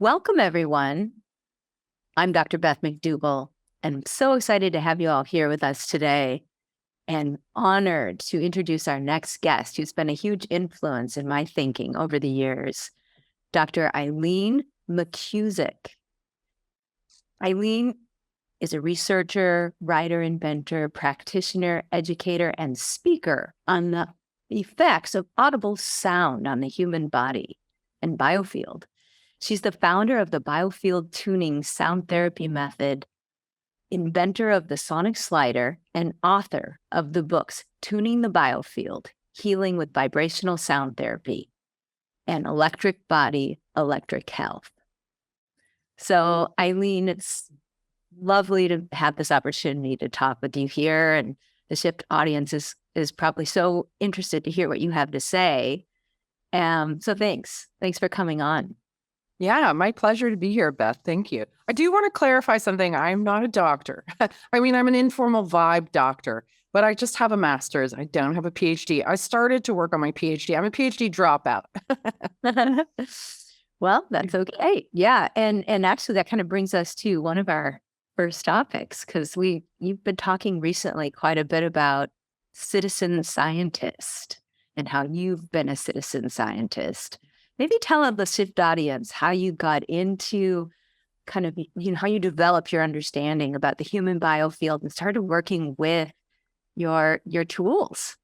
Welcome, everyone. I'm Dr. Beth McDougall, and I'm so excited to have you all here with us today and honored to introduce our next guest, who's been a huge influence in my thinking over the years, Dr. Eileen McKusick. Eileen is a researcher, writer, inventor, practitioner, educator, and speaker on the effects of audible sound on the human body and biofield. She's the founder of the Biofield Tuning sound therapy method, inventor of the sonic slider, and author of the books Tuning the Biofield, Healing with Vibrational Sound Therapy, and Electric Body, Electric Health. So, Eileen, it's lovely to have this opportunity to talk with you here, and the Shift audience is probably so interested to hear what you have to say. So thanks for coming on. Yeah, my pleasure to be here, Beth. Thank you. I do want to clarify something. I'm not a doctor. I mean, I'm an informal vibe doctor, but I just have a master's. I don't have a PhD. I started to work on my PhD. I'm a PhD dropout. Well, that's okay. Yeah. And actually that kind of brings us to one of our first topics, because you've been talking recently quite a bit about citizen scientist and how you've been a citizen scientist. Maybe tell the Shift audience how you got into kind of, how you developed your understanding about the human biofield and started working with your tools.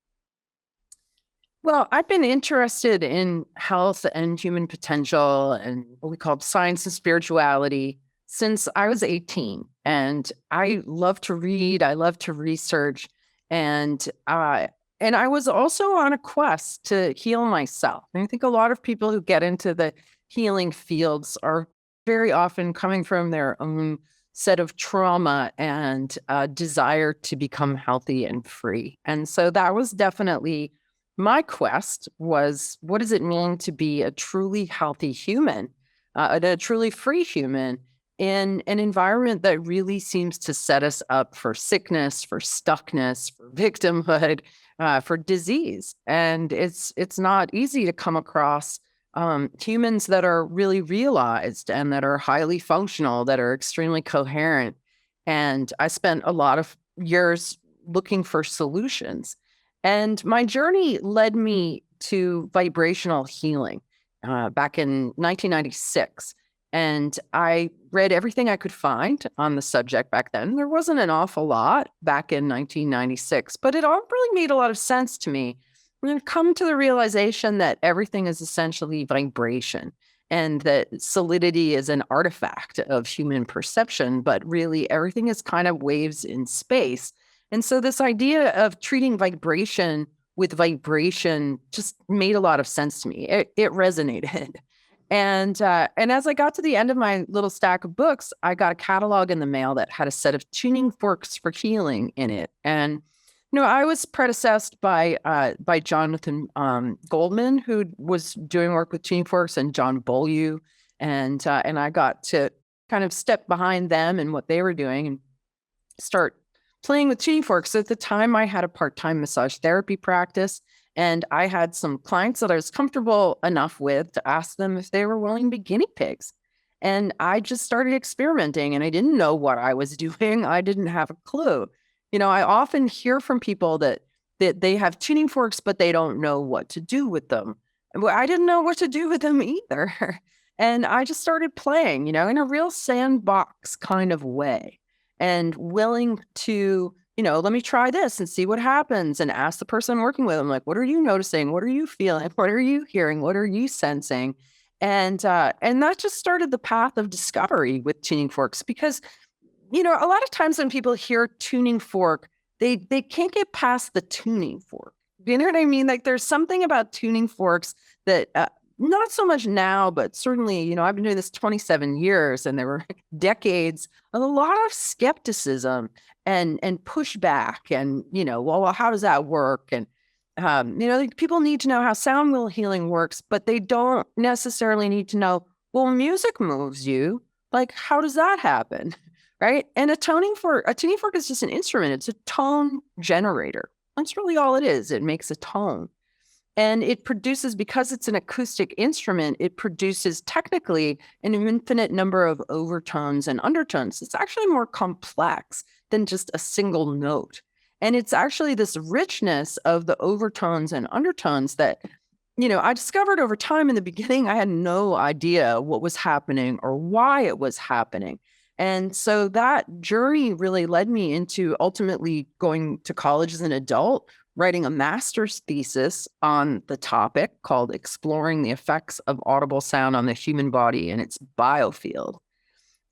Well, I've been interested in health and human potential and what we call science and spirituality since I was 18. And I love to read, I love to research, and I was also on a quest to heal myself. And I think a lot of people who get into the healing fields are very often coming from their own set of trauma and desire to become healthy and free. And so that was definitely my quest, was what does it mean to be a truly healthy human, a truly free human in an environment that really seems to set us up for sickness, for stuckness, for victimhood, for disease. And it's not easy to come across humans that are really realized and that are highly functional, that are extremely coherent. And I spent a lot of years looking for solutions. And my journey led me to vibrational healing back in 1996. And I read everything I could find on the subject back then. There wasn't an awful lot back in 1996, but it all really made a lot of sense to me. When I come to the realization that everything is essentially vibration and that solidity is an artifact of human perception, but really everything is kind of waves in space. And so this idea of treating vibration with vibration just made a lot of sense to me. It resonated. And as I got to the end of my little stack of books, I got a catalog in the mail that had a set of tuning forks for healing in it. And I was predecessed by Jonathan Goldman, who was doing work with tuning forks, and John Beaulieu, and I got to kind of step behind them and what they were doing and start playing with tuning forks. At the time, I had a part-time massage therapy practice, and I had some clients that I was comfortable enough with to ask them if they were willing to be guinea pigs. And I just started experimenting, and I didn't know what I was doing. I didn't have a clue. I often hear from people that they have tuning forks, but they don't know what to do with them. Well, I didn't know what to do with them either. And I just started playing, in a real sandbox kind of way, and willing to, let me try this and see what happens, and ask the person I'm working with, I'm like, what are you noticing? What are you feeling? What are you hearing? What are you sensing? And that just started the path of discovery with tuning forks, because a lot of times when people hear tuning fork, they can't get past the tuning fork. You know what I mean? Like, there's something about tuning forks that not so much now, but certainly, I've been doing this 27 years, and there were decades of a lot of skepticism and pushback, and, well, how does that work? And, people need to know how sound wheel healing works, but they don't necessarily need to know, well, music moves you. Like, how does that happen? Right? And a tuning fork is just an instrument. It's a tone generator. That's really all it is. It makes a tone. And it produces, because it's an acoustic instrument, it produces technically an infinite number of overtones and undertones. It's actually more complex than just a single note. And it's actually this richness of the overtones and undertones that, I discovered over time. In the beginning, I had no idea what was happening or why it was happening. And so that journey really led me into ultimately going to college as an adult, writing a master's thesis on the topic called Exploring the Effects of Audible Sound on the Human Body and its Biofield.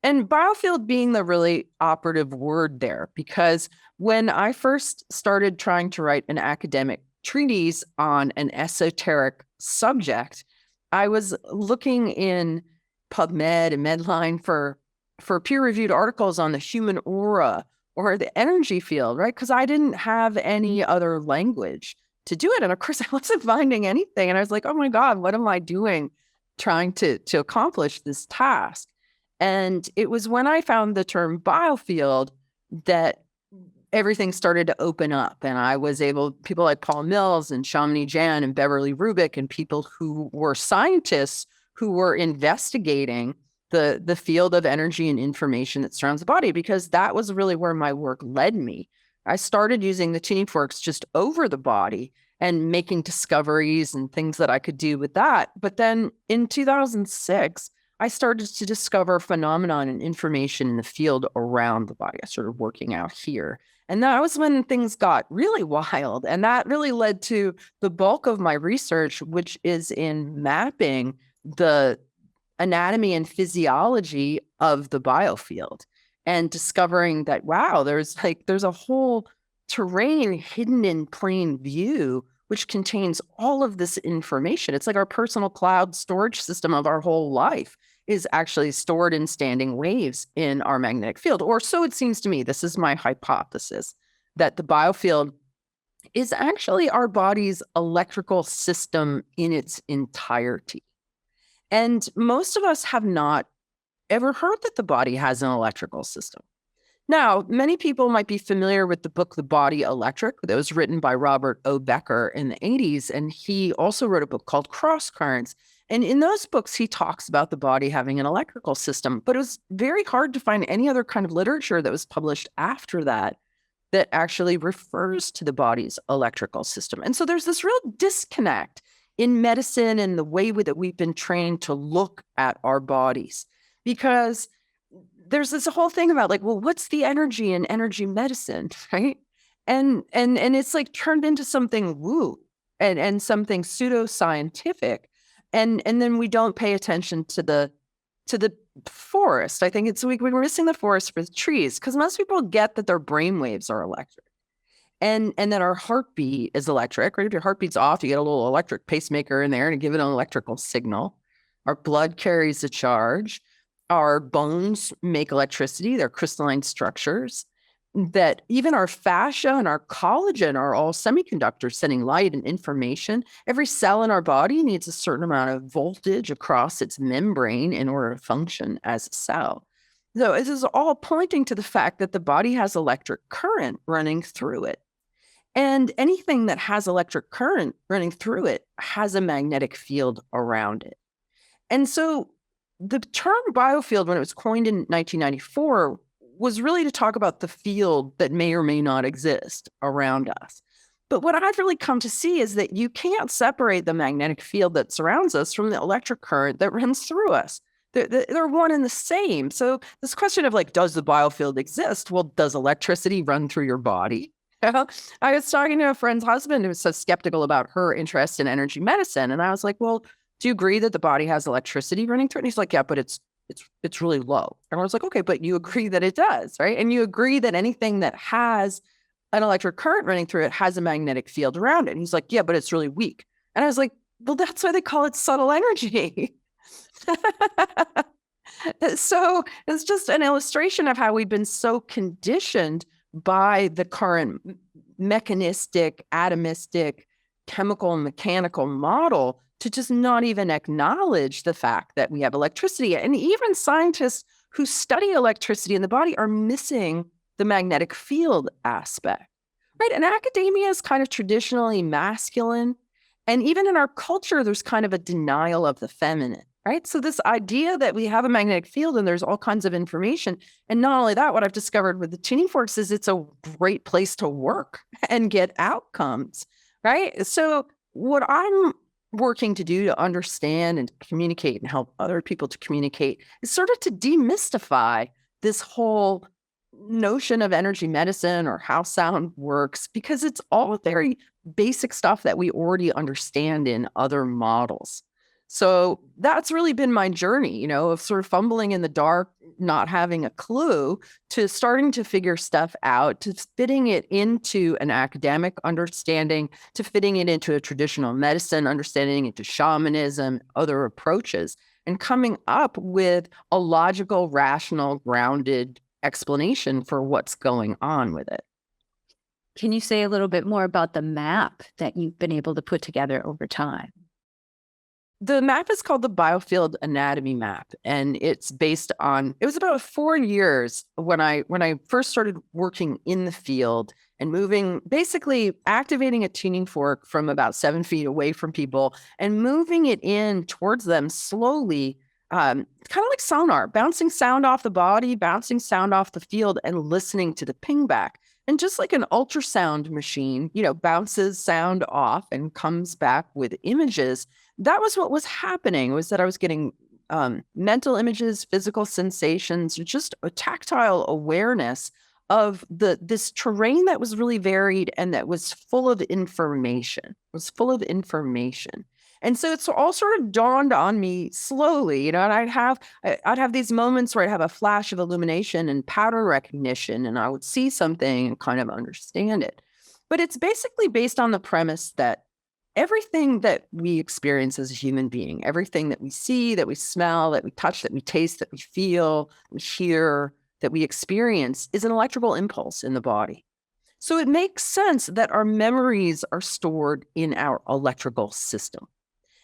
And biofield being the really operative word there, because when I first started trying to write an academic treatise on an esoteric subject, I was looking in PubMed and Medline for peer-reviewed articles on the human aura or the energy field, right? Because I didn't have any other language to do it. And of course, I wasn't finding anything. And I was like, oh my God, what am I doing trying to accomplish this task? And it was when I found the term biofield that everything started to open up. And I was able, people like Paul Mills and Shamini Jan and Beverly Rubik and people who were scientists who were investigating the field of energy and information that surrounds the body, because that was really where my work led me. I started using the tuning forks just over the body and making discoveries and things that I could do with that. But then in 2006, I started to discover phenomenon and information in the field around the body. I started working out here. And that was when things got really wild. And that really led to the bulk of my research, which is in mapping the anatomy and physiology of the biofield and discovering that, wow, there's a whole terrain hidden in plain view, which contains all of this information. It's like our personal cloud storage system of our whole life is actually stored in standing waves in our magnetic field. Or so it seems to me. This is my hypothesis, that the biofield is actually our body's electrical system in its entirety. And most of us have not ever heard that the body has an electrical system. Now, many people might be familiar with the book, The Body Electric, that was written by Robert O. Becker in the 80s. And he also wrote a book called Cross Currents. And in those books, he talks about the body having an electrical system. But it was very hard to find any other kind of literature that was published after that actually refers to the body's electrical system. And so there's this real disconnect in medicine and the way that we've been trained to look at our bodies, because there's this whole thing about like, well, what's the energy in energy medicine, right? And it's like turned into something woo and something pseudoscientific, and then we don't pay attention to the forest. I think we're missing the forest for the trees, because most people get that their brain waves are electric. And then our heartbeat is electric, right? If your heartbeat's off, you get a little electric pacemaker in there to give it an electrical signal. Our blood carries a charge. Our bones make electricity. They're crystalline structures. That even our fascia and our collagen are all semiconductors sending light and information. Every cell in our body needs a certain amount of voltage across its membrane in order to function as a cell. So this is all pointing to the fact that the body has electric current running through it. And anything that has electric current running through it has a magnetic field around it. And so the term biofield, when it was coined in 1994, was really to talk about the field that may or may not exist around us. But what I've really come to see is that you can't separate the magnetic field that surrounds us from the electric current that runs through us. They're one and the same. So this question of like, does the biofield exist? Well, does electricity run through your body? I was talking to a friend's husband who was so skeptical about her interest in energy medicine. And I was like, well, do you agree that the body has electricity running through it? And he's like, yeah, but it's really low. And I was like, okay, but you agree that it does, right? And you agree that anything that has an electric current running through it has a magnetic field around it. And he's like, yeah, but it's really weak. And I was like, well, that's why they call it subtle energy. So it's just an illustration of how we've been so conditioned by the current mechanistic, atomistic, chemical, and mechanical model to just not even acknowledge the fact that we have electricity. And even scientists who study electricity in the body are missing the magnetic field aspect, right? And academia is kind of traditionally masculine. And even in our culture, there's kind of a denial of the feminine, right? So this idea that we have a magnetic field and there's all kinds of information. And not only that, what I've discovered with the tuning forks is it's a great place to work and get outcomes, right? So what I'm working to do to understand and communicate and help other people to communicate is sort of to demystify this whole notion of energy medicine or how sound works, because it's all very basic stuff that we already understand in other models. So that's really been my journey, of sort of fumbling in the dark, not having a clue, to starting to figure stuff out, to fitting it into an academic understanding, to fitting it into a traditional medicine understanding, into shamanism, other approaches, and coming up with a logical, rational, grounded explanation for what's going on with it. Can you say a little bit more about the map that you've been able to put together over time? The map is called the Biofield Anatomy Map, and it's based on, it was about 4 years when I first started working in the field and moving, basically activating a tuning fork from about 7 feet away from people and moving it in towards them slowly, kind of like sonar, bouncing sound off the body, bouncing sound off the field, and listening to the ping back. And just like an ultrasound machine, bounces sound off and comes back with images, that was what was happening, was that I was getting mental images, physical sensations, just a tactile awareness of this terrain that was really varied and that was full of information, And so it's all sort of dawned on me slowly, and I'd have these moments where I'd have a flash of illumination and pattern recognition, and I would see something and kind of understand it. But it's basically based on the premise that everything that we experience as a human being, everything that we see, that we smell, that we touch, that we taste, that we feel, we hear, that we experience, is an electrical impulse in the body. So it makes sense that our memories are stored in our electrical system.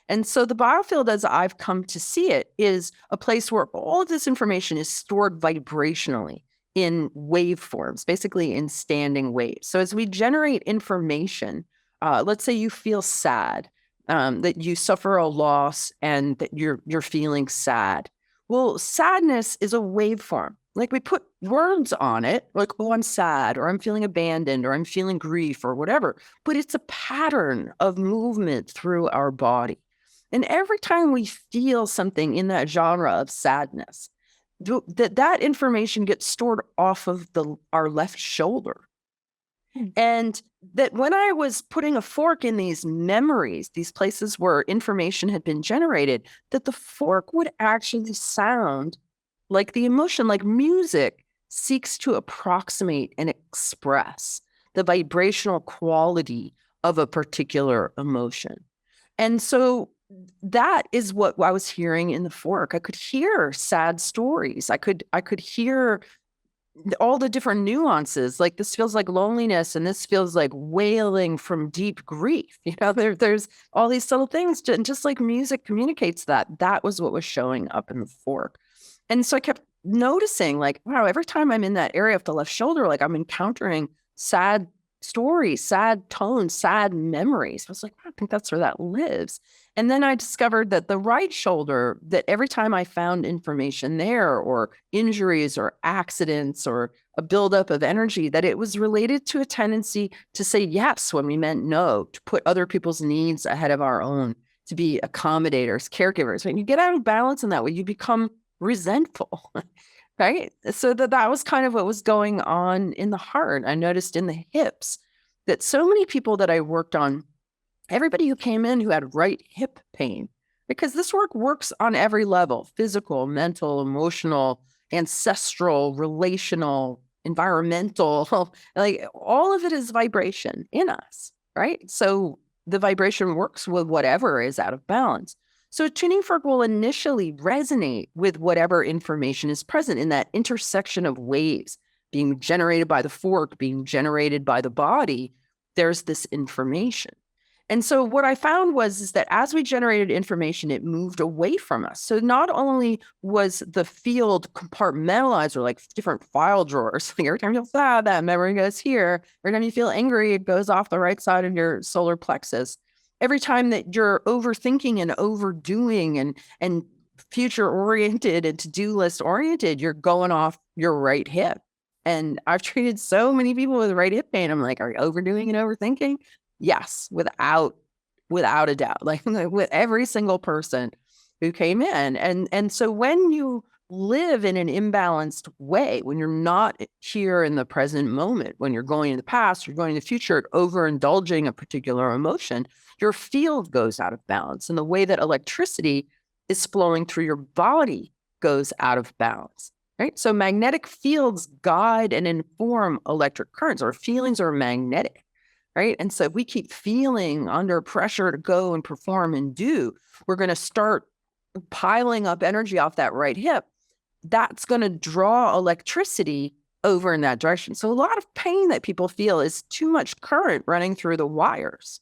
And so the biofield, as I've come to see it, is a place where all of this information is stored vibrationally in waveforms, basically in standing waves. So as we generate information, let's say you feel sad, that you suffer a loss and that you're feeling sad. Well, sadness is a waveform. Like we put words on it, like, oh, I'm sad, or I'm feeling abandoned, or I'm feeling grief, or whatever. But it's a pattern of movement through our body. And every time we feel something in that genre of sadness, that information gets stored off of our left shoulder. And that when I was putting a fork in these memories, these places where information had been generated, that the fork would actually sound like the emotion, like music seeks to approximate and express the vibrational quality of a particular emotion. And so that is what I was hearing in the fork. I could hear sad stories. I could hear all the different nuances, like this feels like loneliness and this feels like wailing from deep grief. There's all these subtle things, and just like music communicates that was what was showing up in the fork. And so I kept noticing, like, wow, every time I'm in that area of the left shoulder, like I'm encountering sad stories, sad tones, sad memories. I was like, I think that's where that lives. And then I discovered that the right shoulder, that every time I found information there, or injuries or accidents or a buildup of energy, that it was related to a tendency to say yes when we meant no, to put other people's needs ahead of our own, to be accommodators, caregivers. When you get out of balance in that way, you become resentful, right? So that was kind of what was going on in the heart. I noticed in the hips that so many people that I worked on, everybody who came in who had right hip pain, because this work works on every level: physical, mental, emotional, ancestral, relational, environmental, like all of it is vibration in us, right? So the vibration works with whatever is out of balance. So a tuning fork will initially resonate with whatever information is present in that intersection of waves being generated by the fork, being generated by the body. There's this information. And so what I found is that as we generated information, it moved away from us. So not only was the field compartmentalized, or like different file drawers, like every time you feel sad, that memory goes here. Every time you feel angry, it goes off the right side of your solar plexus. Every time that you're overthinking and overdoing and future oriented and to-do list oriented, you're going off your right hip. And I've treated so many people with right hip pain. I'm like, are you overdoing and overthinking? Yes, without a doubt. Like with every single person who came in. And so when you live in an imbalanced way, when you're not here in the present moment, when you're going in the past, you're going in the future, overindulging a particular emotion, your field goes out of balance. And the way that electricity is flowing through your body goes out of balance, right? So magnetic fields guide and inform electric currents. Our feelings are magnetic, right? And so if we keep feeling under pressure to go and perform and do, we're going to start piling up energy off that right hip. That's going to draw electricity over in that direction. So a lot of pain that people feel is too much current running through the wires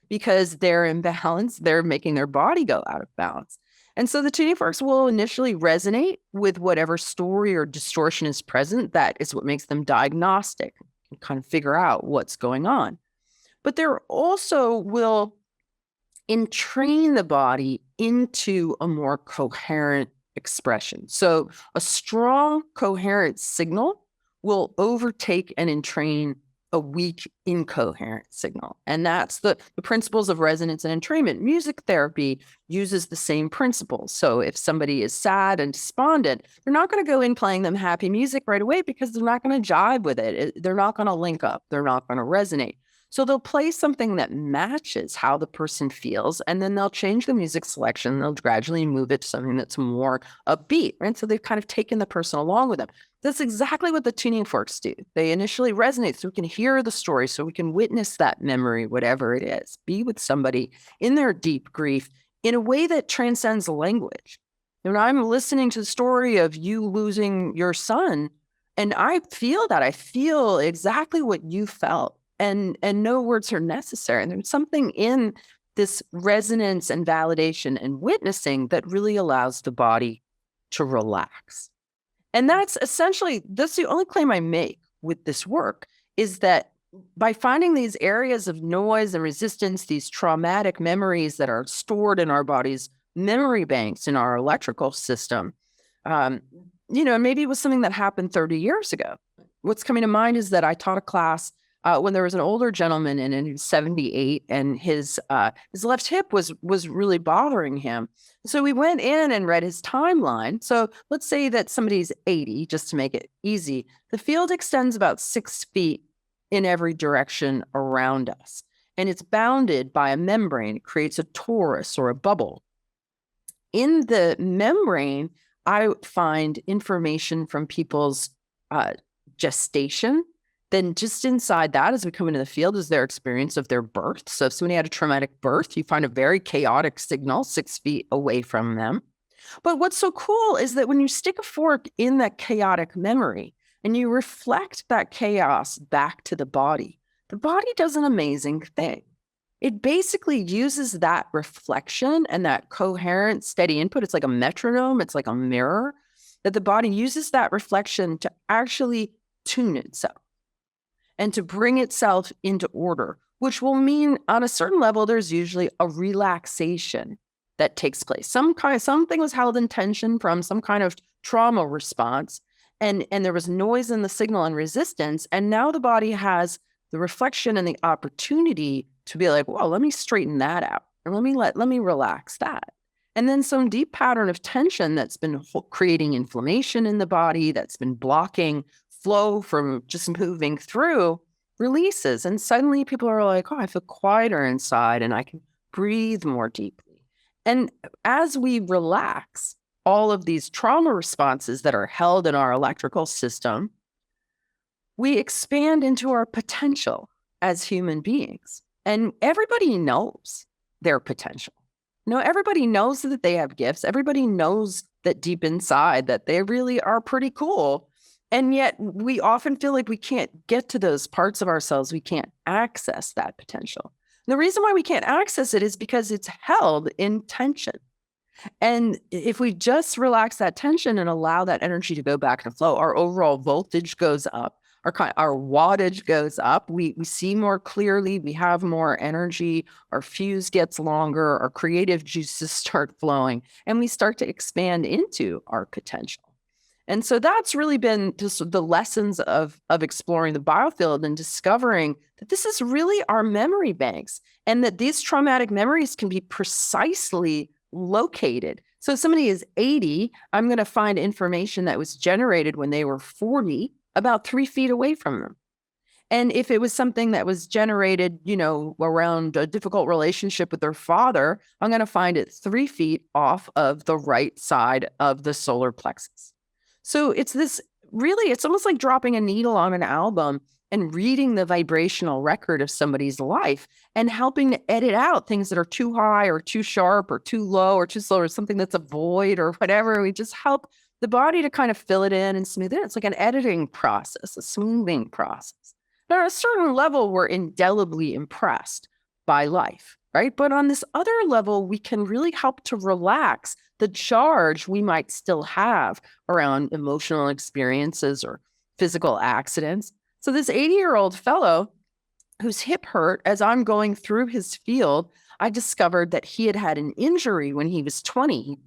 because they're imbalanced. They're making their body go out of balance. And so the tuning forks will initially resonate with whatever story or distortion is present. That is what makes them diagnostic and kind of figure out what's going on. But there also will entrain the body into a more coherent expression. So a strong, coherent signal will overtake and entrain a weak, incoherent signal. And that's the principles of resonance and entrainment. Music therapy uses the same principles. So if somebody is sad and despondent, they're not going to go in playing them happy music right away because they're not going to jive with it. They're not going to link up. They're not going to resonate. So they'll play something that matches how the person feels, and then they'll change the music selection. They'll gradually move it to something that's more upbeat, right? So they've kind of taken the person along with them. That's exactly what the tuning forks do. They initially resonate so we can hear the story, so we can witness that memory, whatever it is, be with somebody in their deep grief in a way that transcends language. When I'm listening to the story of you losing your son, and I feel that, I feel exactly what you felt. And no words are necessary. And there's something in this resonance and validation and witnessing that really allows the body to relax. And that's the only claim I make with this work, is that by finding these areas of noise and resistance, these traumatic memories that are stored in our body's memory banks in our electrical system, maybe it was something that happened 30 years ago. What's coming to mind is that I taught a class when there was an older gentleman and he was 78, and his left hip was really bothering him. So we went in and read his timeline. So let's say that somebody's 80, just to make it easy. The field extends about 6 feet in every direction around us, and it's bounded by a membrane. It creates a torus or a bubble. In the membrane, I find information from people's gestation. Then just inside that, as we come into the field, is their experience of their birth. So if somebody had a traumatic birth, you find a very chaotic signal 6 feet away from them. But what's so cool is that when you stick a fork in that chaotic memory and you reflect that chaos back to the body does an amazing thing. It basically uses that reflection and that coherent, steady input. It's like a metronome. It's like a mirror, that the body uses that reflection to actually tune itself and to bring itself into order, which will mean on a certain level, there's usually a relaxation that takes place. Something was held in tension from some kind of trauma response, and there was noise in the signal and resistance. And now the body has the reflection and the opportunity to be like, well, let me straighten that out. And let me relax that. And then some deep pattern of tension that's been creating inflammation in the body, that's been blocking flow from just moving through, releases. And suddenly people are like, oh, I feel quieter inside and I can breathe more deeply. And as we relax all of these trauma responses that are held in our electrical system, we expand into our potential as human beings. And everybody knows their potential. Everybody knows that they have gifts. Everybody knows that deep inside that they really are pretty cool. And yet we often feel like we can't get to those parts of ourselves. We can't access that potential. And the reason why we can't access it is because it's held in tension. And if we just relax that tension and allow that energy to go back and flow, our overall voltage goes up, our wattage goes up. We see more clearly. We have more energy. Our fuse gets longer. Our creative juices start flowing, and we start to expand into our potential. And so that's really been just the lessons of exploring the biofield and discovering that this is really our memory banks, and that these traumatic memories can be precisely located. So if somebody is 80, I'm going to find information that was generated when they were 40, about 3 feet away from them. And if it was something that was generated, around a difficult relationship with their father, I'm going to find it 3 feet off of the right side of the solar plexus. So it's almost like dropping a needle on an album and reading the vibrational record of somebody's life and helping to edit out things that are too high or too sharp or too low or too slow or something that's a void or whatever. We just help the body to kind of fill it in and smooth it. It's like an editing process, a smoothing process. Now, at a certain level, we're indelibly impressed by life, right? But on this other level, we can really help to relax the charge we might still have around emotional experiences or physical accidents. So this 80-year-old fellow whose hip hurt, as I'm going through his field, I discovered that he had had an injury when he was 20. He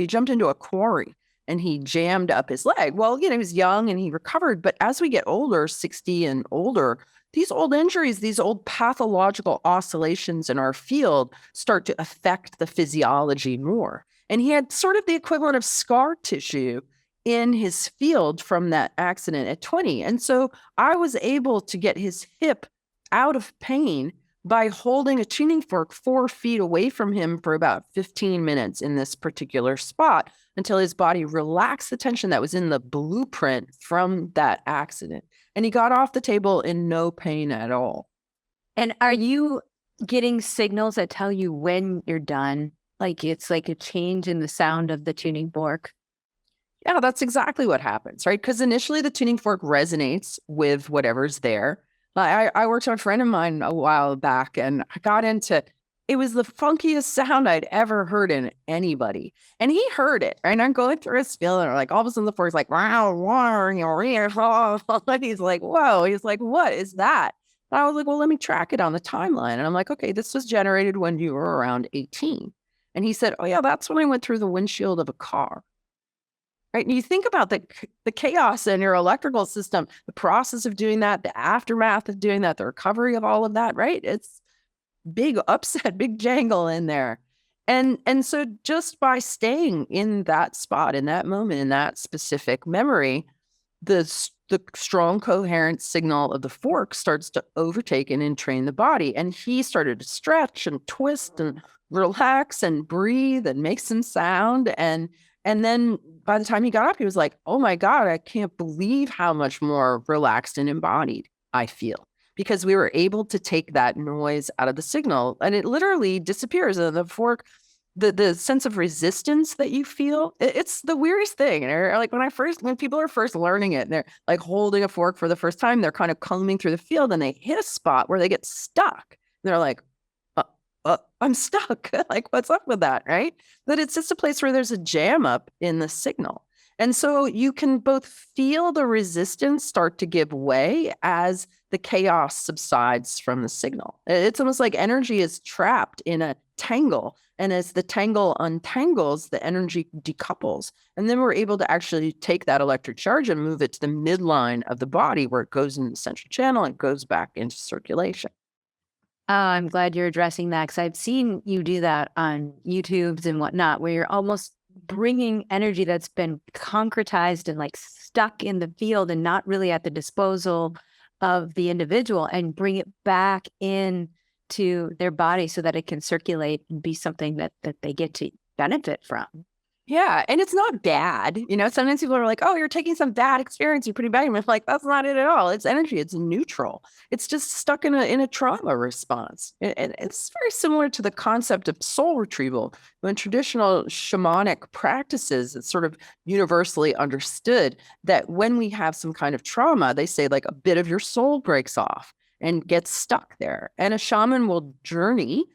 jumped into a quarry and he jammed up his leg. Well, he was young and he recovered. But as we get older, 60 and older, these old injuries, these old pathological oscillations in our field start to affect the physiology more. And he had sort of the equivalent of scar tissue in his field from that accident at 20. And so I was able to get his hip out of pain by holding a tuning fork 4 feet away from him for about 15 minutes in this particular spot until his body relaxed the tension that was in the blueprint from that accident. And he got off the table in no pain at all. And are you getting signals that tell you when you're done? Like it's like a change in the sound of the tuning fork? Yeah, that's exactly what happens, right? Because initially the tuning fork resonates with whatever's there. I worked with a friend of mine a while back and I got into, it was the funkiest sound I'd ever heard in anybody. And he heard it, right? And I'm going through his field and like all of a sudden the fork's like, wow, and he's like, whoa, he's like, what is that? And I was like, well, let me track it on the timeline. And I'm like, okay, this was generated when you were around 18. And he said, oh yeah, that's when I went through the windshield of a car. Right. And you think about the chaos in your electrical system, the process of doing that, the aftermath of doing that, the recovery of all of that, right? It's big upset, big jangle in there. And so just by staying in that spot, in that moment, in that specific memory, the strong coherent signal of the fork starts to overtake and entrain the body. And he started to stretch and twist and relax and breathe and make some sound. And then by the time he got up, he was like, oh my God, I can't believe how much more relaxed and embodied I feel, because we were able to take that noise out of the signal and it literally disappears. And the fork, the sense of resistance that you feel, it's the weirdest thing. And like when people are first learning it and they're like holding a fork for the first time, they're kind of combing through the field and they hit a spot where they get stuck. They're like, I'm stuck. Like, what's up with that, right? But it's just a place where there's a jam up in the signal. And so you can both feel the resistance start to give way as the chaos subsides from the signal. It's almost like energy is trapped in a tangle. And as the tangle untangles, the energy decouples. And then we're able to actually take that electric charge and move it to the midline of the body where it goes in the central channel and goes back into circulation. Oh, I'm glad you're addressing that because I've seen you do that on YouTubes and whatnot, where you're almost bringing energy that's been concretized and like stuck in the field and not really at the disposal of the individual, and bring it back in to their body so that it can circulate and be something that they get to benefit from. Yeah. And it's not bad. Sometimes people are like, oh, you're taking some bad experience. You're pretty bad. I'm like, that's not it at all. It's energy. It's neutral. It's just stuck in a trauma response. And it's very similar to the concept of soul retrieval. When traditional shamanic practices, it's sort of universally understood that when we have some kind of trauma, they say like a bit of your soul breaks off and gets stuck there. And a shaman will journey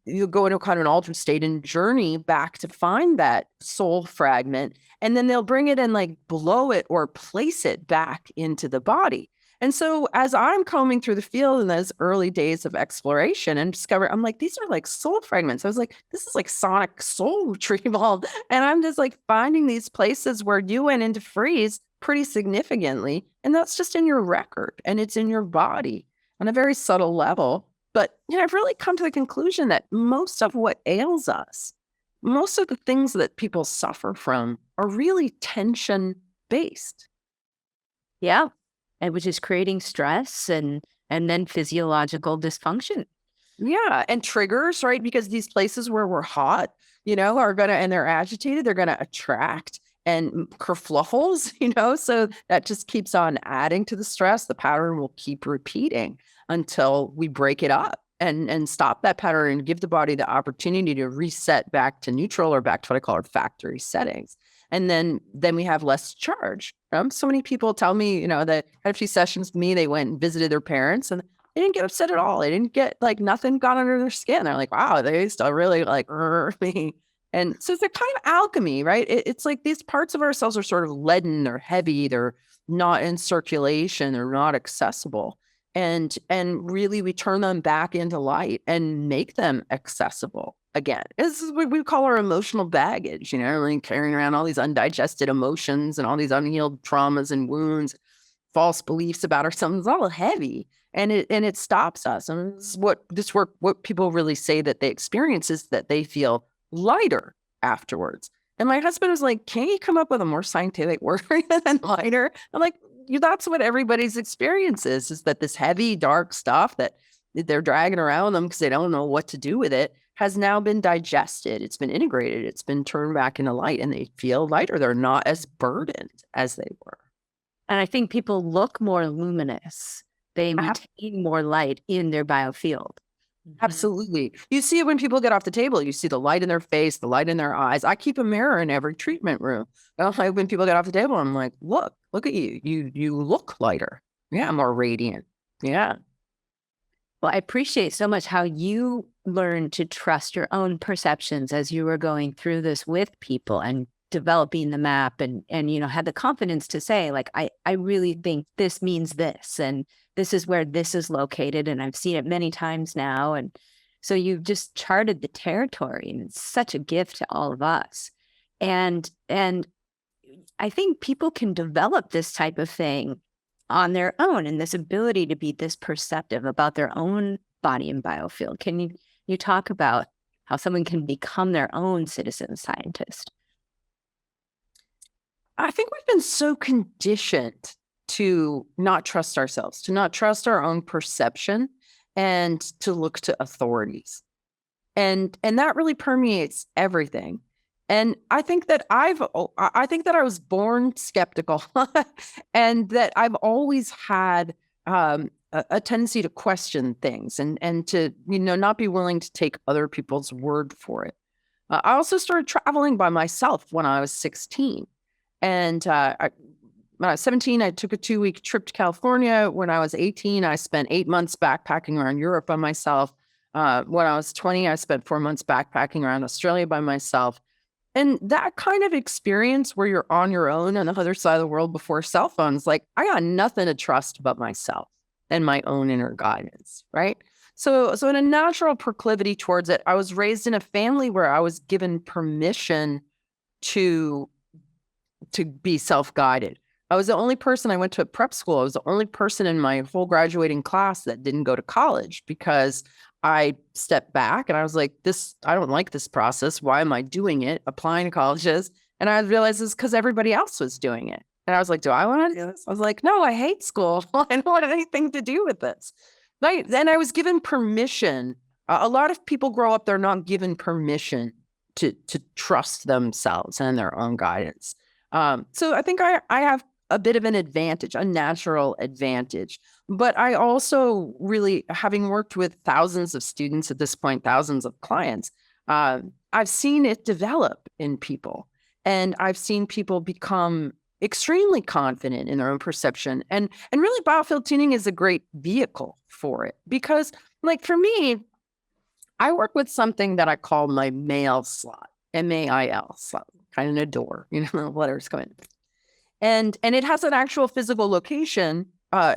you go into kind of an altered state and journey back to find that soul fragment. And then they'll bring it and like blow it or place it back into the body. And so as I'm combing through the field in those early days of exploration and discover, I'm like, these are like soul fragments. I was like, this is like sonic soul retrieval. And I'm just like finding these places where you went into freeze pretty significantly. And that's just in your record and it's in your body on a very subtle level. But, I've really come to the conclusion that most of what ails us, most of the things that people suffer from are really tension based. Yeah. And which is creating stress and then physiological dysfunction. Yeah. And triggers, right? Because these places where we're hot, are going to, and they're agitated, they're going to attract and kerfluffles, so that just keeps on adding to the stress. The pattern will keep repeating until we break it up and stop that pattern and give the body the opportunity to reset back to neutral or back to what I call our factory settings. And then we have less charge. So many people tell me, that had a few sessions with me, they went and visited their parents and they didn't get upset at all. They didn't get like nothing got under their skin. They're like, wow, they used to really like me. And so it's a kind of alchemy, right? It's like these parts of ourselves are sort of leaden, they're heavy, they're not in circulation, they're not accessible. And really we turn them back into light and make them accessible again. This is what we call our emotional baggage, like carrying around all these undigested emotions and all these unhealed traumas and wounds, false beliefs about ourselves. It's all heavy and it stops us. And this is what people really say that they experience is that they feel lighter afterwards. And my husband was like, can you come up with a more scientific word than lighter? I'm like, that's what everybody's experience is that this heavy, dark stuff that they're dragging around them because they don't know what to do with it has now been digested. It's been integrated. It's been turned back into light and they feel lighter. They're not as burdened as they were. And I think people look more luminous. They retain more light in their biofield. Absolutely. You see it when people get off the table. You see the light in their face, the light in their eyes. I keep a mirror in every treatment room. Like when people get off the table, I'm like, look at you. You look lighter. Yeah, more radiant. Yeah. Well, I appreciate so much how you learned to trust your own perceptions as you were going through this with people and developing the map and had the confidence to say, like, I really think this means this, and this is where this is located. And I've seen it many times now. And so you've just charted the territory and it's such a gift to all of us. And I think people can develop this type of thing on their own and this ability to be this perceptive about their own body and biofield. Can you talk about how someone can become their own citizen scientist? I think we've been so conditioned to not trust ourselves, to not trust our own perception, and to look to authorities. And that really permeates everything. And I think that I was born skeptical and that I've always had a tendency to question things and to, not be willing to take other people's word for it. I also started traveling by myself when I was 16. And when I was 17, I took a 2-week trip to California. When I was 18, I spent 8 months backpacking around Europe by myself. When I was 20, I spent 4 months backpacking around Australia by myself. And that kind of experience where you're on your own on the other side of the world before cell phones, like I got nothing to trust but myself and my own inner guidance, right? So in a natural proclivity towards it, I was raised in a family where I was given permission to be self-guided. I was the only person. I went to a prep school. I was the only person in my whole graduating class that didn't go to college because I stepped back and I was like, I don't like this process. Why am I doing it? Applying to colleges. And I realized it's because everybody else was doing it. And I was like, do I want to do this? I was like, no, I hate school. I don't want anything to do with this. Right. Then I was given permission. A lot of people grow up, they're not given permission to trust themselves and their own guidance. So I think I have a bit of an advantage, a natural advantage. But I also really, having worked with thousands of students at this point, thousands of clients, I've seen it develop in people. And I've seen people become extremely confident in their own perception. And really, Biofield Tuning is a great vehicle for it. Because, like, for me, I work with something that I call my mail slot, MAIL slot, kind of a door, letters come in. And it has an actual physical location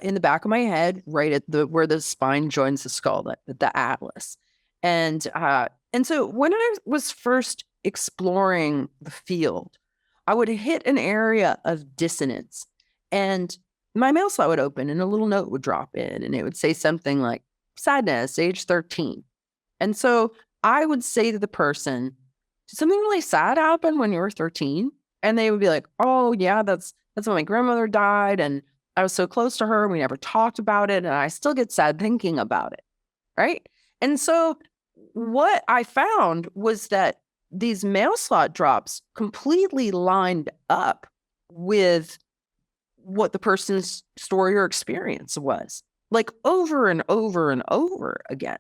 in the back of my head, right at where the spine joins the skull, the atlas. And so when I was first exploring the field, I would hit an area of dissonance, and my mail slot would open, and a little note would drop in, and it would say something like sadness, age 13. And so I would say to the person, did something really sad happen when you were 13? And they would be like, oh yeah, that's when my grandmother died, and I was so close to her, and we never talked about it, and I still get sad thinking about it, right? And so what I found was that these mail slot drops completely lined up with what the person's story or experience was, like over and over and over again.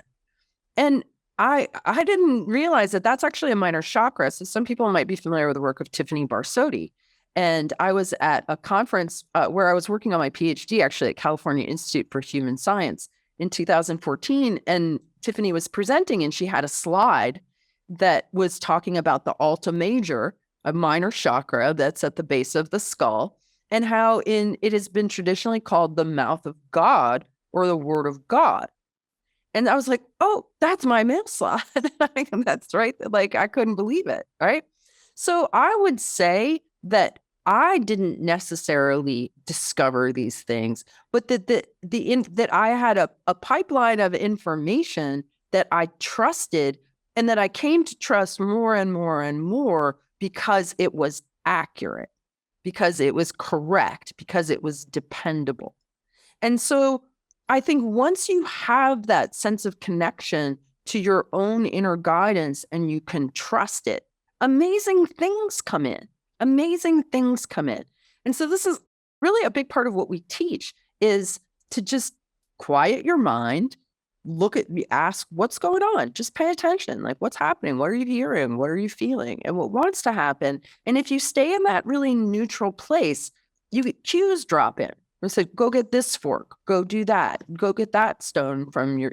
And I didn't realize that that's actually a minor chakra. So some people might be familiar with the work of Tiffany Barsotti. And I was at a conference where I was working on my PhD, actually at California Institute for Human Science in 2014. And Tiffany was presenting, and she had a slide that was talking about the Alta Major, a minor chakra that's at the base of the skull, and how it has been traditionally called the mouth of God or the word of God. And I was like, oh, that's my mail slot. That's right. Like, I couldn't believe it. Right. So I would say that I didn't necessarily discover these things, but that I had a pipeline of information that I trusted, and that I came to trust more and more and more because it was accurate, because it was correct, because it was dependable. And so I think once you have that sense of connection to your own inner guidance and you can trust it, amazing things come in. Amazing things come in. And so this is really a big part of what we teach, is to just quiet your mind, ask what's going on, just pay attention. Like, what's happening? What are you hearing? What are you feeling? And what wants to happen? And if you stay in that really neutral place, you get cues drop in. I said, go get this fork, go do that, go get that stone from your,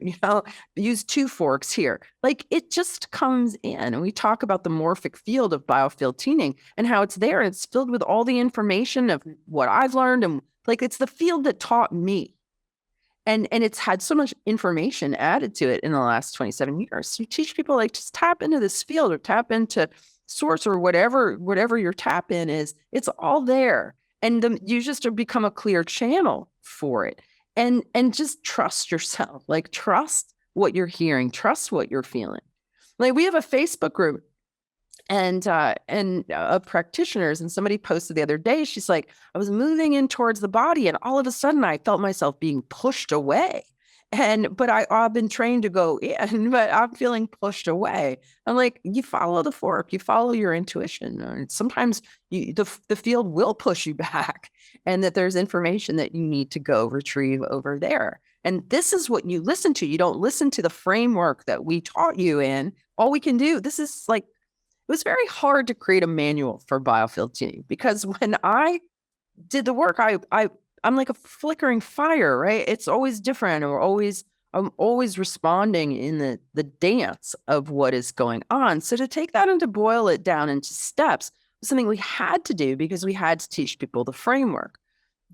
use 2 forks here. Like, it just comes in. And we talk about the morphic field of biofield tuning and how it's there. It's filled with all the information of what I've learned. And like, it's the field that taught me. And it's had so much information added to it in the last 27 years. So you teach people, like, just tap into this field or tap into source or whatever your tap in is. It's all there. And you just become a clear channel for it, and just trust yourself. Like, trust what you're hearing, trust what you're feeling. Like, we have a Facebook group and practitioners, and somebody posted the other day, she's like, I was moving in towards the body, and all of a sudden I felt myself being pushed away. But I've been trained to go in, but I'm feeling pushed away. I'm like, you follow the fork, you follow your intuition. And sometimes the field will push you back, and that there's information that you need to go retrieve over there. And this is what you listen to. You don't listen to the framework that we taught you in. All we can do, this is like, it was very hard to create a manual for biofield tuning, because when I did the work, I'm like a flickering fire, right? It's always different. I'm always responding in the dance of what is going on. So to take that and to boil it down into steps was something we had to do, because we had to teach people the framework.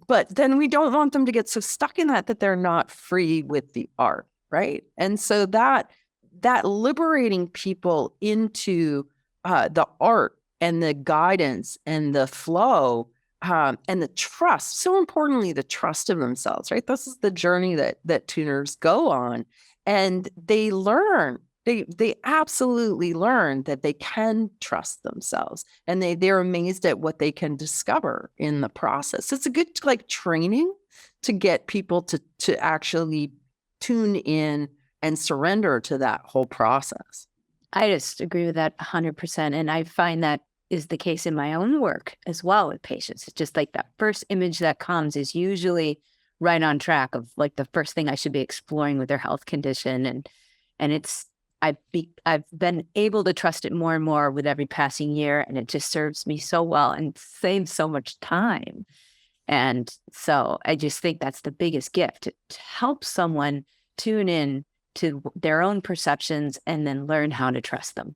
But then we don't want them to get so stuck in that they're not free with the art, right? And so that liberating people into the art and the guidance and the flow, and the trust, so importantly, the trust of themselves, right? This is the journey that tuners go on, and they learn, they absolutely learn that they can trust themselves, and they're amazed at what they can discover in the process. It's a good, like, training to get people to actually tune in and surrender to that whole process. I just agree with that 100%. And I find that is the case in my own work as well with patients. It's just like that first image that comes is usually right on track of, like, the first thing I should be exploring with their health condition. And it's, I've been able to trust it more and more with every passing year, and it just serves me so well and saves so much time. And so I just think that's the biggest gift, to help someone tune in to their own perceptions and then learn how to trust them.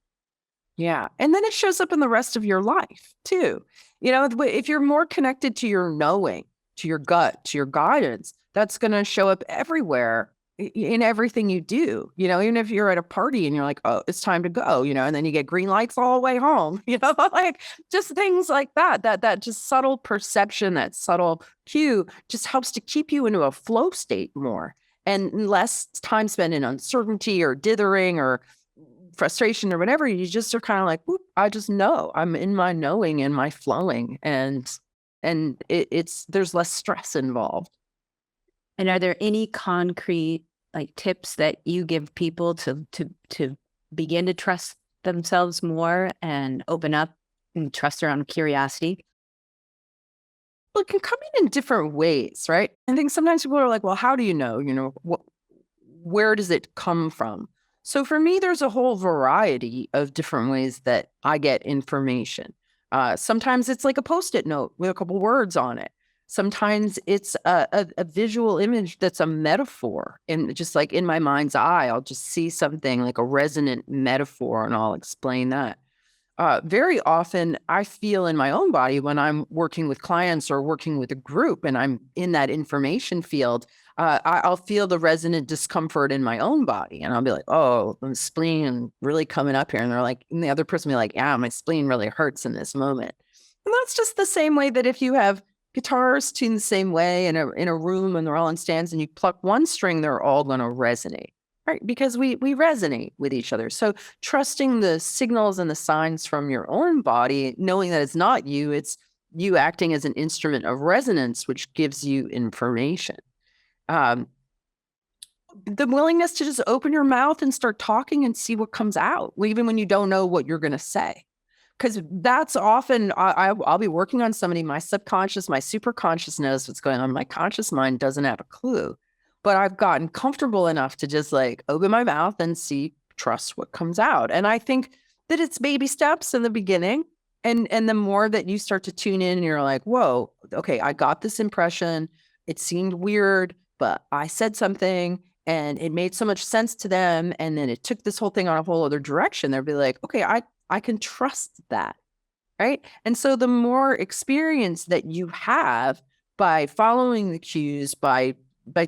Yeah. And then it shows up in the rest of your life too. If you're more connected to your knowing, to your gut, to your guidance, that's going to show up everywhere in everything you do. Even if you're at a party and you're like, oh, it's time to go, and then you get green lights all the way home, like just things like that just subtle perception, that subtle cue just helps to keep you into a flow state more and less time spent in uncertainty or dithering or frustration or whatever. You just are kind of like, I just know I'm in my knowing and my flowing, and there's less stress involved. And are there any concrete tips that you give people to begin to trust themselves more and open up and trust their own curiosity? Well, it can come in different ways, right? I think sometimes people are like, well, how do you know? Where does it come from? So for me, there's a whole variety of different ways that I get information. Sometimes it's like a Post-it note with a couple words on it. Sometimes it's a visual image that's a metaphor. And just like in my mind's eye, I'll just see something like a resonant metaphor and I'll explain that. Very often I feel in my own body when I'm working with clients or working with a group and I'm in that information field, I'll feel the resonant discomfort in my own body. And I'll be like, oh, the spleen really coming up here. And they're like, and the other person will be like, yeah, my spleen really hurts in this moment. And that's just the same way that if you have guitars tuned the same way in a room and they're all on stands and you pluck one string, they're all going to resonate. Right, because we resonate with each other. So trusting the signals and the signs from your own body, knowing that it's not you, it's you acting as an instrument of resonance, which gives you information. The willingness to just open your mouth and start talking and see what comes out, even when you don't know what you're going to say. Because that's often, I'll be working on somebody, my subconscious, my superconscious knows what's going on. My conscious mind doesn't have a clue. But I've gotten comfortable enough to just open my mouth and trust what comes out. And I think that it's baby steps in the beginning. And the more that you start to tune in and you're like, whoa, okay, I got this impression. It seemed weird, but I said something and it made so much sense to them. And then it took this whole thing on a whole other direction. They'll be like, okay, I can trust that. Right. And so the more experience that you have by following the cues, by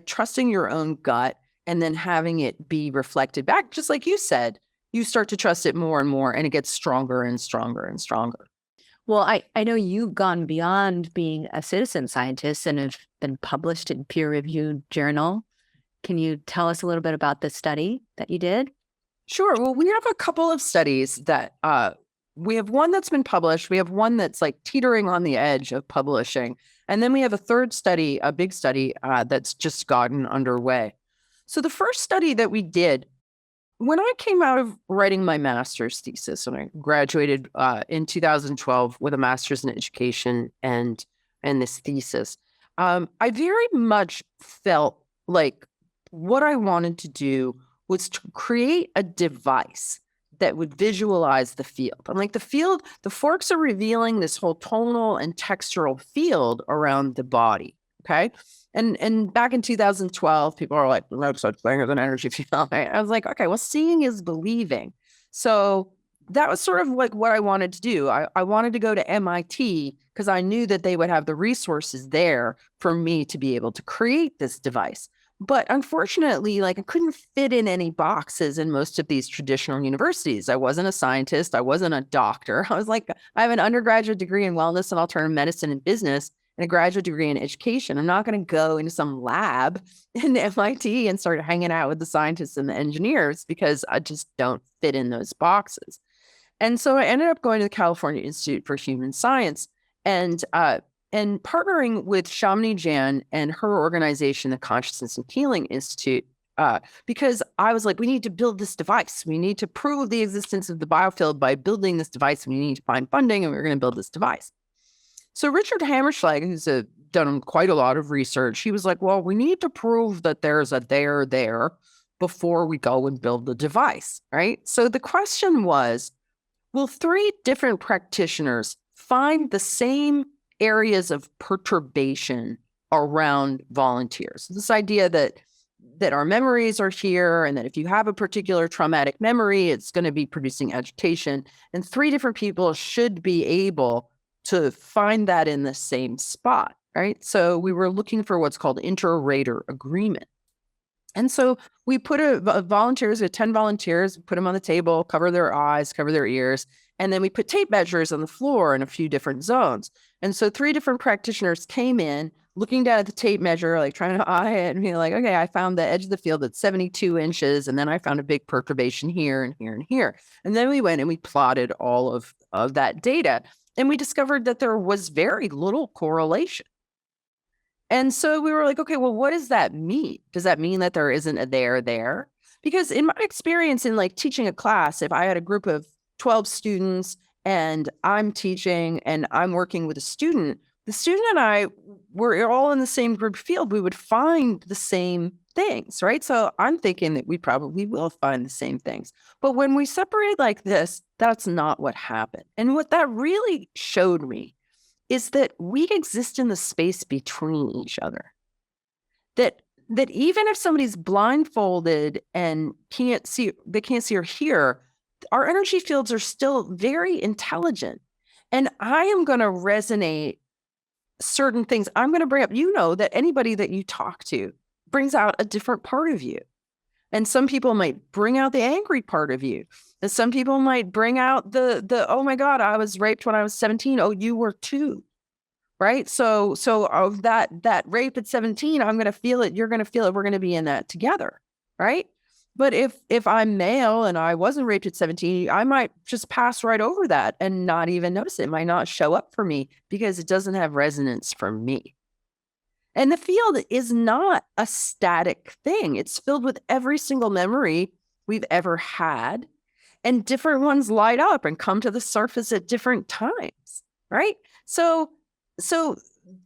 trusting your own gut and then having it be reflected back, just like you said, you start to trust it more and more and it gets stronger and stronger and stronger. Well, I know you've gone beyond being a citizen scientist and have been published in peer-reviewed journal. Can you tell us a little bit about the study that you did? Sure. Well, we have a couple of studies that we have one that's been published. We have one that's teetering on the edge of publishing. And then we have a third study, a big study that's just gotten underway. So the first study that we did, when I came out of writing my master's thesis, and I graduated in 2012 with a master's in education and this thesis, I very much felt like what I wanted to do was to create a device that would visualize the field. I'm like, the forks are revealing this whole tonal and textural field around the body. Okay. And back in 2012, people are like, no such thing as an energy field. I was like, okay, well, seeing is believing. So that was sort of what I wanted to do. I wanted to go to MIT because I knew that they would have the resources there for me to be able to create this device. But unfortunately, I couldn't fit in any boxes in most of these traditional universities. I wasn't a scientist. I wasn't a doctor. I was I have an undergraduate degree in wellness and alternative medicine and business and a graduate degree in education. I'm not going to go into some lab in MIT and start hanging out with the scientists and the engineers because I just don't fit in those boxes. And so I ended up going to the California Institute for Human Science and partnering with Shamini Jan and her organization, the Consciousness and Healing Institute, because I was like, we need to build this device. We need to prove the existence of the biofield by building this device. We need to find funding, and we're going to build this device. So Richard Hammerschlag, who's done quite a lot of research, he was like, well, we need to prove that there's a there before we go and build the device, right? So the question was, will 3 different practitioners find the same areas of perturbation around volunteers? This idea that that our memories are here, and that if you have a particular traumatic memory, it's going to be producing agitation. And 3 different people should be able to find that in the same spot, right? So we were looking for what's called inter-rater agreement. And so we put volunteers, with 10 volunteers, put them on the table, cover their eyes, cover their ears, and then we put tape measures on the floor in a few different zones. And so 3 different practitioners came in, looking down at the tape measure, like trying to eye it and be like, okay, I found the edge of the field at 72 inches. And then I found a big perturbation here and here and here. And then we went and we plotted all of that data. And we discovered that there was very little correlation. And so we were like, okay, well, what does that mean? Does that mean that there isn't a there? Because in my experience in like teaching a class, if I had a group of 12 students and I'm teaching and I'm working with a student, the student and I were all in the same group field, we would find the same things, right? So I'm thinking that we probably will find the same things. But when we separate like this, that's not what happened. And what that really showed me is that we exist in the space between each other. That even if somebody's blindfolded and they can't see or hear, our energy fields are still very intelligent. And I am going to resonate certain things. I'm going to bring up, that anybody that you talk to brings out a different part of you. And some people might bring out the angry part of you. And some people might bring out the oh my God, I was raped when I was 17. Oh, you were too. Right. So of that rape at 17, I'm going to feel it. You're going to feel it. We're going to be in that together. Right. But if I'm male and I wasn't raped at 17, I might just pass right over that and not even notice it. It might not show up for me because it doesn't have resonance for me. And the field is not a static thing. It's filled with every single memory we've ever had, and different ones light up and come to the surface at different times, right? So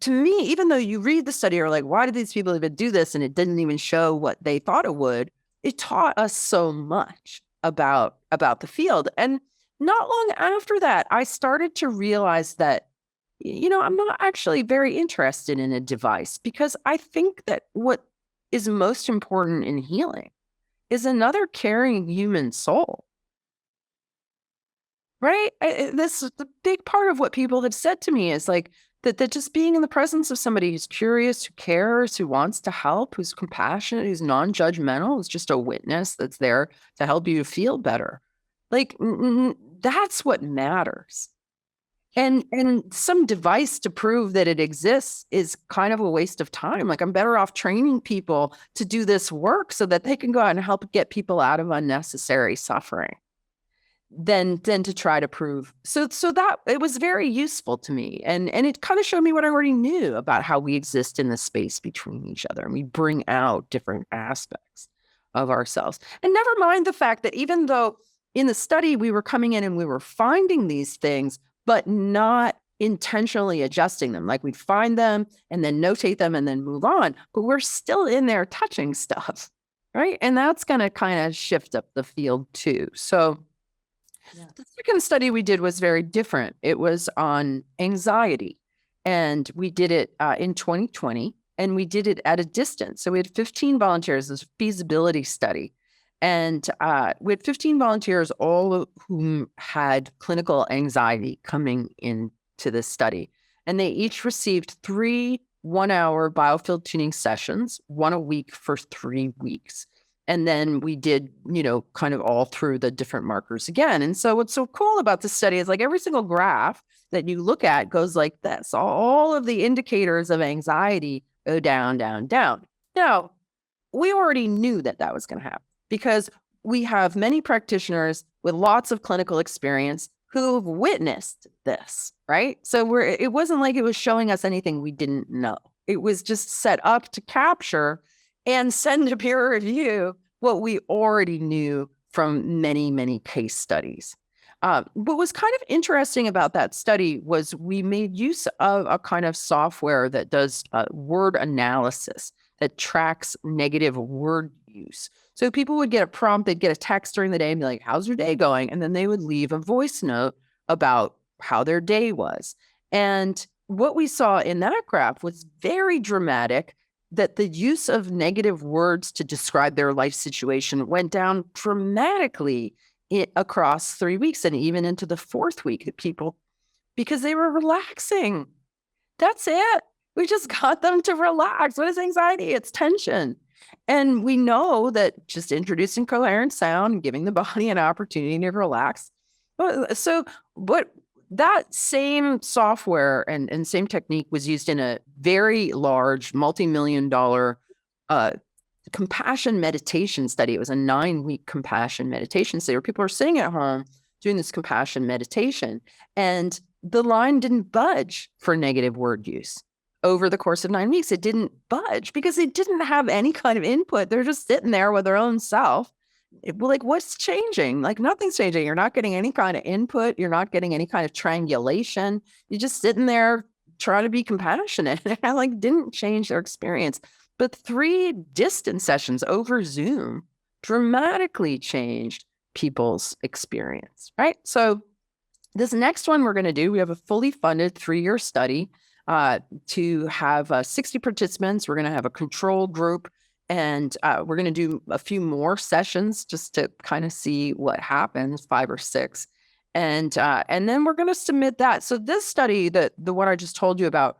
to me, even though you read the study, you're like, why did these people even do this? And it didn't even show what they thought it would. It taught us so much about the field. And not long after that, I started to realize that I'm not actually very interested in a device, because I think that what is most important in healing is another caring human soul. Right? This is the big part of what people have said to me is like that just being in the presence of somebody who's curious, who cares, who wants to help, who's compassionate, who's non-judgmental, is just a witness that's there to help you feel better. Like that's what matters. And some device to prove that it exists is kind of a waste of time. Like I'm better off training people to do this work so that they can go out and help get people out of unnecessary suffering than to try to prove. So that it was very useful to me. And it kind of showed me what I already knew about how we exist in the space between each other. And we bring out different aspects of ourselves. And never mind the fact that even though in the study we were coming in and we were finding these things, but not intentionally adjusting them. Like we'd find them and then notate them and then move on. But we're still in there touching stuff, right? And that's going to kind of shift up the field too. So the second study we did was very different. It was on anxiety. And we did it in 2020. And we did it at a distance. So we had 15 volunteers. It was a feasibility study. And we had 15 volunteers, all of whom had clinical anxiety coming into this study. And they each received 3 one-hour biofield tuning sessions, 1 a week for 3 weeks. And then we did, kind of all through the different markers again. And so what's so cool about this study is like every single graph that you look at goes like this. All of the indicators of anxiety go down, down, down. Now, we already knew that was going to happen, because we have many practitioners with lots of clinical experience who've witnessed this, right? So it wasn't like it was showing us anything we didn't know. It was just set up to capture and send to peer review what we already knew from many, many case studies. What was kind of interesting about that study was we made use of a kind of software that does word analysis, that tracks negative word use. So people would get a prompt, they'd get a text during the day and be like, how's your day going? And then they would leave a voice note about how their day was. And what we saw in that graph was very dramatic that the use of negative words to describe their life situation went down dramatically across 3 weeks and even into the fourth week of people because they were relaxing. That's it. We just got them to relax. What is anxiety? It's tension. And we know that just introducing coherent sound, giving the body an opportunity to relax. So, but that same software and same technique was used in a very large, multi-million-dollar compassion meditation study. It was a 9-week compassion meditation study where people are sitting at home doing this compassion meditation. And the line didn't budge for negative word use. Over the course of 9 weeks, it didn't budge because they didn't have any kind of input. They're just sitting there with their own self. Like, what's changing? Like, nothing's changing. You're not getting any kind of input. You're not getting any kind of triangulation. You're just sitting there trying to be compassionate. I like didn't change their experience. But 3 distance sessions over Zoom dramatically changed people's experience, right? So this next one we're going to do, we have a fully funded 3-year study to have 60 participants. We're going to have a control group, and we're going to do a few more sessions just to kind of see what happens, 5 or 6. And then we're going to submit that. So this study, the one I just told you about,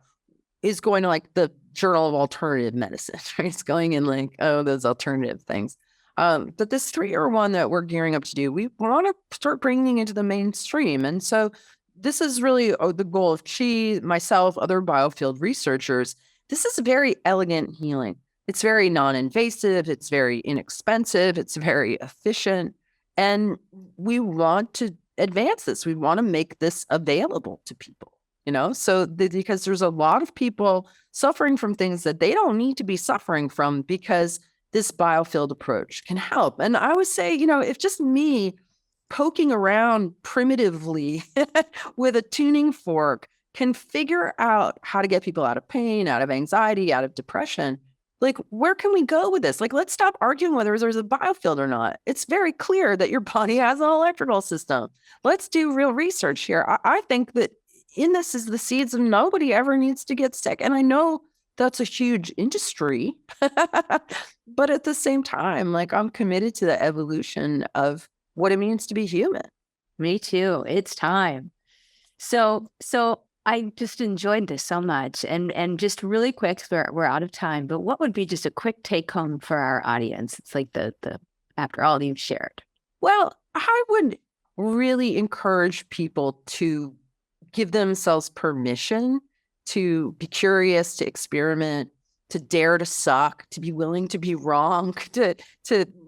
is going to like the Journal of Alternative Medicine, right? It's going in like, oh, those alternative things. But this 3-year one that we're gearing up to do, we want to start bringing into the mainstream. And so this is really the goal of Chi, myself, other biofield researchers. This is very elegant healing. It's very non-invasive. It's very inexpensive. It's very efficient. And we want to advance this. We want to make this available to people, because there's a lot of people suffering from things that they don't need to be suffering from because this biofield approach can help. And I would say, if just me poking around primitively with a tuning fork can figure out how to get people out of pain, out of anxiety, out of depression, like, where can we go with this? Like, let's stop arguing whether there's a biofield or not. It's very clear that your body has an electrical system. Let's do real research here. I think that in this is the seeds of nobody ever needs to get sick. And I know that's a huge industry, but at the same time, like, I'm committed to the evolution of what it means to be human. Me too. It's time. So I just enjoyed this so much. And just really quick, we're out of time, but what would be just a quick take home for our audience? It's like the after all you've shared. Well, I would really encourage people to give themselves permission to be curious, to experiment, to dare to suck, to be willing to be wrong, to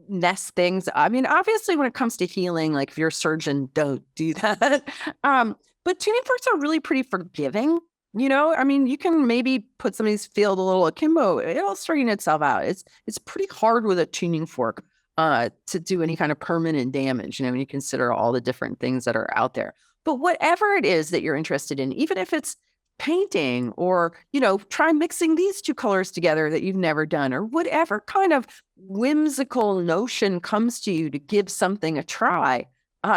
nest things. I mean, obviously, when it comes to healing, like if you're a surgeon, don't do that. But tuning forks are really pretty forgiving. I mean, you can maybe put somebody's field a little akimbo. It'll straighten itself out. It's pretty hard with a tuning fork to do any kind of permanent damage, when you consider all the different things that are out there. But whatever it is that you're interested in, even if it's painting or, try mixing these 2 colors together that you've never done, or whatever kind of whimsical notion comes to you to give something a try,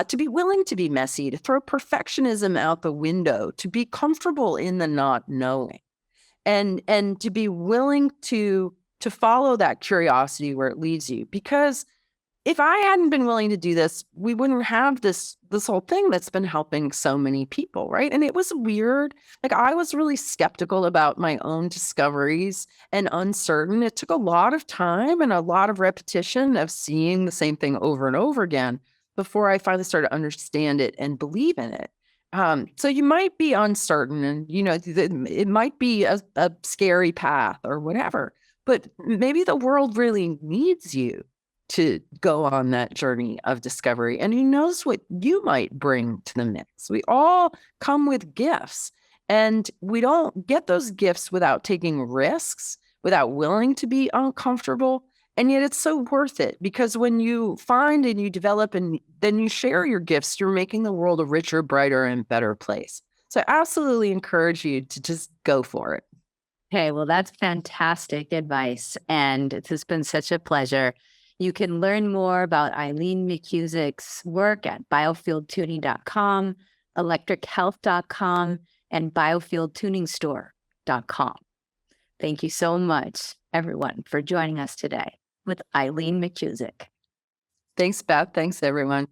to be willing to be messy, to throw perfectionism out the window, to be comfortable in the not knowing, and to be willing to follow that curiosity where it leads you. Because if I hadn't been willing to do this, we wouldn't have this whole thing that's been helping so many people, right? And it was weird. Like, I was really skeptical about my own discoveries and uncertain. It took a lot of time and a lot of repetition of seeing the same thing over and over again before I finally started to understand it and believe in it. So you might be uncertain and, it might be a scary path or whatever, but maybe the world really needs you to go on that journey of discovery. And who knows what you might bring to the mix. We all come with gifts, and we don't get those gifts without taking risks, without willing to be uncomfortable. And yet it's so worth it, because when you find and you develop and then you share your gifts, you're making the world a richer, brighter, and better place. So I absolutely encourage you to just go for it. Okay, well, that's fantastic advice. And it has been such a pleasure. You can learn more about Eileen McKusick's work at biofieldtuning.com, electrichealth.com, and biofieldtuningstore.com. Thank you so much, everyone, for joining us today with Eileen McKusick. Thanks, Beth. Thanks, everyone.